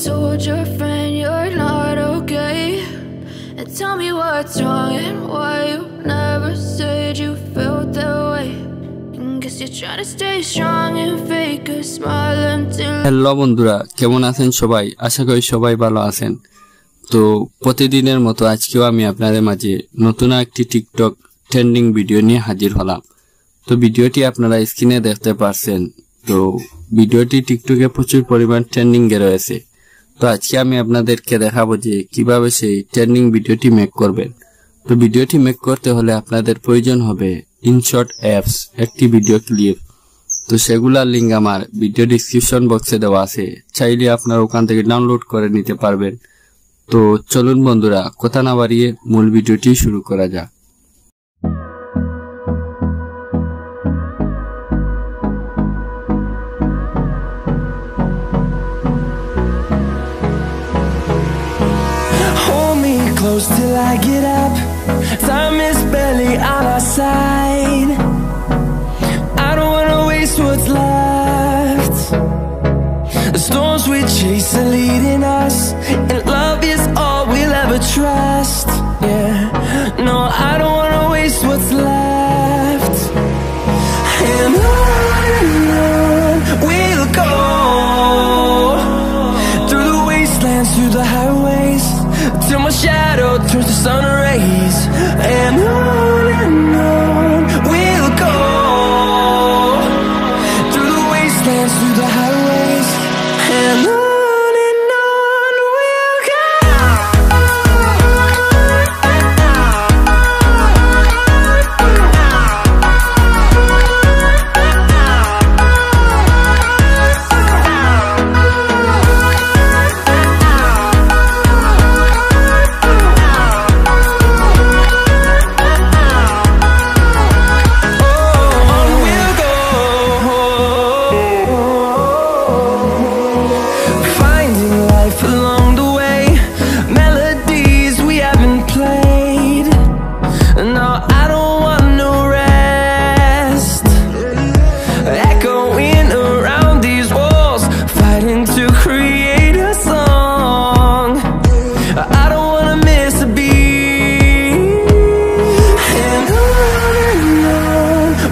told your friend you're not okay, and tell me what's wrong and why you never said you felt that way. And guess you're trying to stay strong and fake a smile until hello বন্ধুরা, কেমন আছেন সবাই? আশা করি সবাই ভালো আছেন। তো প্রতিদিনের মতো আজকেও আমি আপনাদের মাঝে নতুন একটি টিকটক ট্রেন্ডিং ভিডিও নিয়ে হাজির হলাম। তো ভিডিওটি আপনারা স্ক্রিনে দেখতে পাচ্ছেন। তো ভিডিওটি টিকটকে প্রচুর পরিমাণ ট্রেন্ডিং এ রয়েছে। তো আজকে আমি আপনাদেরকে দেখাবো যে কিভাবে সেই ট্রেন্ডিং ভিডিওটি মেক করবেন। তো ভিডিওটি মেক করতে হলে আপনাদের প্রয়োজন হবে ইনশট অ্যাপস একটি ভিডিও ক্লিপ। তো সেগুলোর লিঙ্ক আমার ভিডিও ডিসক্রিপশন বক্সে দেওয়া আছে, চাইলে আপনারা ওখান থেকে ডাউনলোড করে নিতে পারবেন। তো চলুন বন্ধুরা, কথা না বাড়িয়ে মূল ভিডিওটি শুরু করা যাক। Close till I get up. Time is barely on our side. I don't wanna waste what's left. The storms we chase are leading us, and love is all we'll ever trust. Yeah, no, I don't wanna waste what's left. And on we'll go, through the wastelands, through the highways, till my shadow turns to sun rays. And on we'll go, through the wastelands, through the highways, and on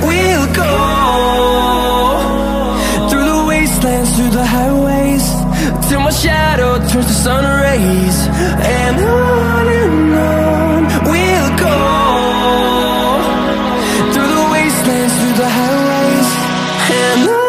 we'll go. Through the highways, till my shadow turns to sun rays. And on we'll go, through the wastelands, through the highways, and on.